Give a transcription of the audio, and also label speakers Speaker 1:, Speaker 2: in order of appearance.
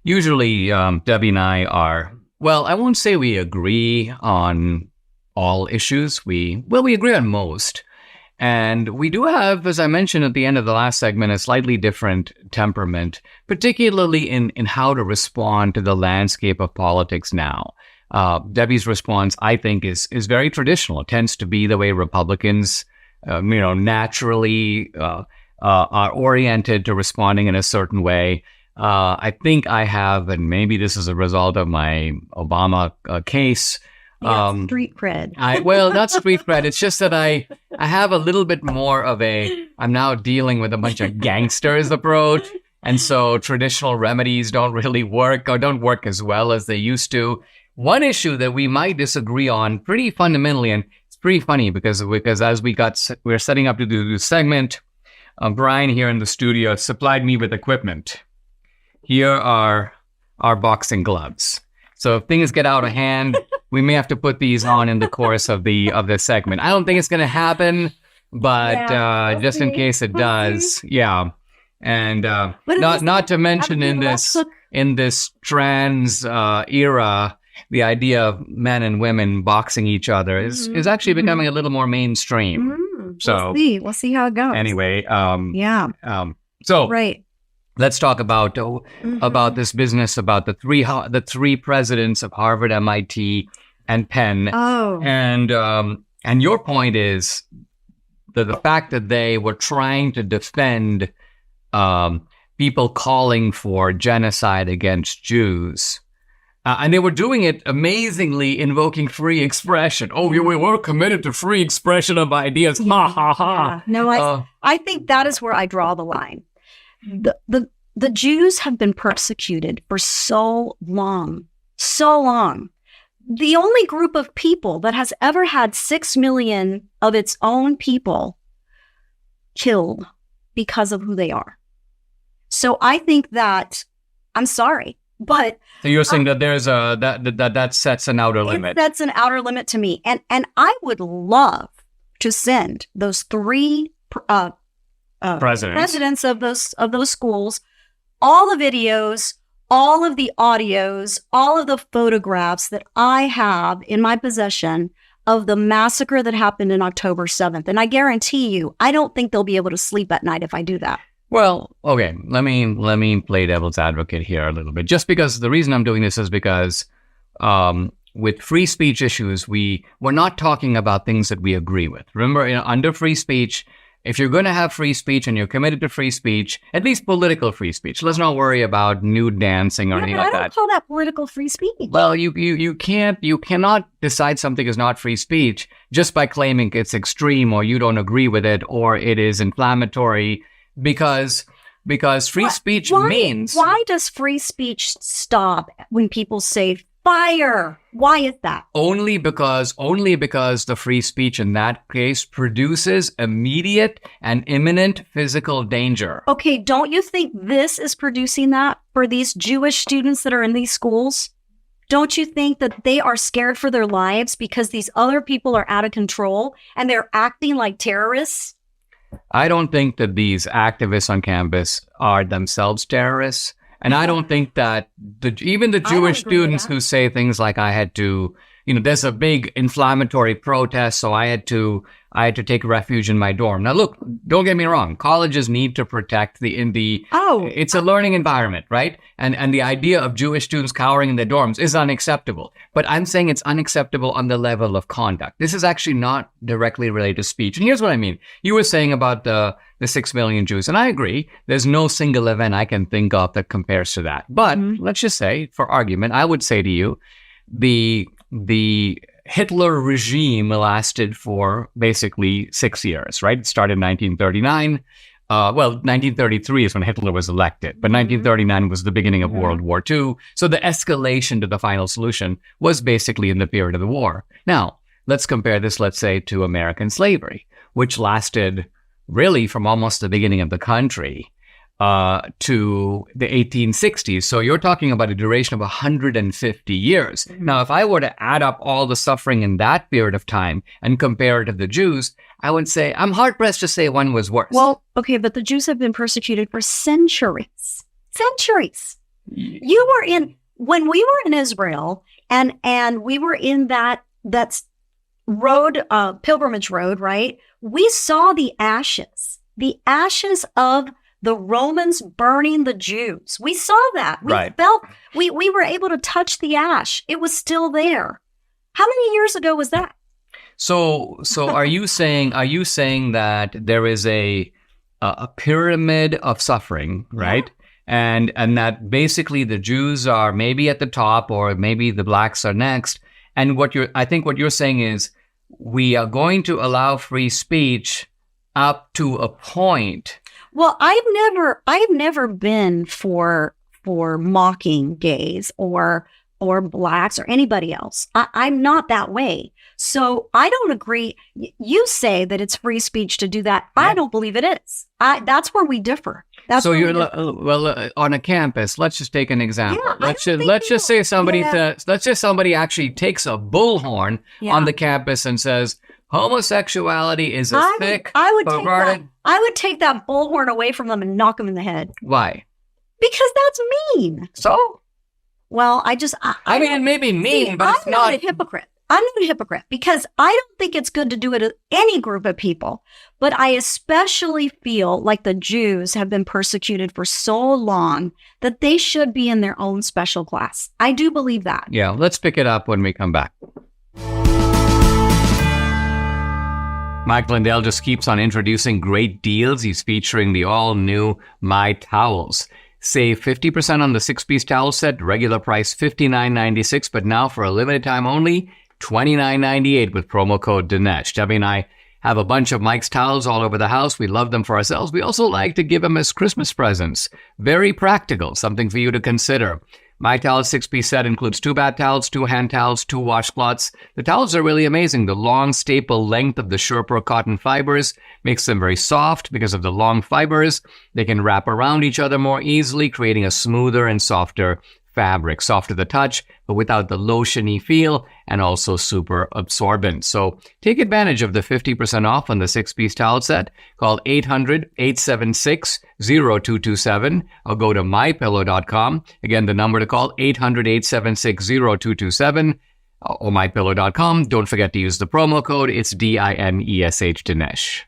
Speaker 1: Usually, Debbie and I are, well, I won't say we agree on all issues. We agree on most. And we do have, as I mentioned at the end of the last segment, a slightly different temperament, particularly in how to respond to the landscape of politics now. Debbie's response, I think, is very traditional. It tends to be the way Republicans, naturally are oriented to responding in a certain way. I think I have, and maybe this is a result of my Obama case.
Speaker 2: Street cred.
Speaker 1: Not street cred. It's just that I have a little bit more of I'm now dealing with a bunch of gangsters approach. And so traditional remedies don't really work or don't work as well as they used to. One issue that we might disagree on pretty fundamentally, and it's pretty funny because as we're setting up to do this segment, Brian here in the studio supplied me with equipment. Here are our boxing gloves. So if things get out of hand, we may have to put these on in the course of the segment. I don't think it's going to happen, but just in case it does, yeah. And not to mention in this trans era, the idea of men and women boxing each other is actually becoming a little more mainstream. So
Speaker 2: we'll see how it goes.
Speaker 1: Anyway,
Speaker 2: right.
Speaker 1: Let's talk about this business about the three presidents of Harvard, MIT, and Penn.
Speaker 2: Oh,
Speaker 1: and your point is the fact that they were trying to defend people calling for genocide against Jews, and they were doing it amazingly, invoking free expression. Oh, we were committed to free expression of ideas. Ha ha ha.
Speaker 2: No, I think that is where I draw the line. The Jews have been persecuted for so long. The only group of people that has ever had 6 million of its own people killed because of who they are. So I think that, I'm sorry, but
Speaker 1: so you're saying that there's that sets an outer limit.
Speaker 2: That's an outer limit to me, and I would love to send those three presidents of those schools all the videos, all of the audios, all of the photographs that I have in my possession of the massacre that happened in October 7th. And I guarantee you, I don't think they'll be able to sleep at night if I do that.
Speaker 1: Well, okay, let me play devil's advocate here a little bit. Just because the reason I'm doing this is because with free speech issues, we're not talking about things that we agree with. Remember, under free speech, if you're going to have free speech and you're committed to free speech, at least political free speech, let's not worry about nude dancing or anything like that.
Speaker 2: I don't call that political free speech.
Speaker 1: Well, you cannot decide something is not free speech just by claiming it's extreme or you don't agree with it or it is inflammatory because free speech means...
Speaker 2: Why does free speech stop when people say fire? Why is that?
Speaker 1: Only because the free speech in that case produces immediate and imminent physical danger.
Speaker 2: Okay, don't you think this is producing that for these Jewish students that are in these schools? Don't you think that they are scared for their lives because these other people are out of control and they're acting like terrorists?
Speaker 1: I don't think that these activists on campus are themselves terrorists. And I don't think that even the Jewish students who say things like I had to, there's a big inflammatory protest, so I had to take refuge in my dorm. Now, look, don't get me wrong. Colleges need to protect it's a learning environment, right? And the idea of Jewish students cowering in their dorms is unacceptable. But I'm saying it's unacceptable on the level of conduct. This is actually not directly related to speech. And here's what I mean. You were saying about the 6 million Jews, and I agree. There's no single event I can think of that compares to that. But let's just say, for argument, I would say to you, the Hitler regime lasted for basically 6 years, right? It started in 1939. 1933 is when Hitler was elected, but 1939 was the beginning of World War II. So the escalation to the final solution was basically in the period of the war. Now, let's compare this, let's say, to American slavery, which lasted really from almost the beginning of the country to the 1860s. So you're talking about a duration of 150 years. Now, if I were to add up all the suffering in that period of time and compare it to the Jews, I would say I'm hard-pressed to say one was worse.
Speaker 2: Well, okay, but the Jews have been persecuted for centuries. You were when we were in Israel and we were in that's road, pilgrimage road, right? We saw the ashes of the Romans burning the Jews. We saw that. We felt, we were able to touch the ash. It was still there. How many years ago was that?
Speaker 1: So are you saying that there is a pyramid of suffering, right? Yeah. And that basically the Jews are maybe at the top, or maybe the blacks are next. And I think what you're saying is we are going to allow free speech up to a point.
Speaker 2: Well, I've never been for mocking gays or blacks or anybody else. I'm not that way. So I don't agree. You say that it's free speech to do that. Yeah. I don't believe it is. That's where we differ.
Speaker 1: So on a campus, let's just take an example. Yeah, let's just say somebody actually takes a bullhorn on the campus and says homosexuality is a thick, perverted.
Speaker 2: I would take that bullhorn away from them and knock them in the head.
Speaker 1: Why?
Speaker 2: Because that's mean.
Speaker 1: So?
Speaker 2: Well,
Speaker 1: I mean, it may be mean, but it's not.
Speaker 2: I'm not a hypocrite. I'm not a hypocrite because I don't think it's good to do it to any group of people. But I especially feel like the Jews have been persecuted for so long that they should be in their own special class. I do believe that.
Speaker 1: Yeah, let's pick it up when we come back. Mike Lindell just keeps on introducing great deals. He's featuring the all-new My Towels. Save 50% on the 6-piece towel set, regular price $59.96, but now for a limited time only, $29.98 with promo code Dinesh. Debbie and I have a bunch of Mike's towels all over the house. We love them for ourselves. We also like to give them as Christmas presents. Very practical, something for you to consider. My Towels 6-piece set includes 2 bath towels, 2 hand towels, 2 washcloths. The towels are really amazing. The long staple length of the Sherpa cotton fibers makes them very soft because of the long fibers. They can wrap around each other more easily, creating a smoother and softer fabric. Soft to the touch, but without the lotiony feel, and also super absorbent. So take advantage of the 50% off on the 6-piece towel set. Call 800-876-0227 or go to mypillow.com. Again, the number to call, 800-876-0227 or mypillow.com. Don't forget to use the promo code. It's DINESH, Dinesh.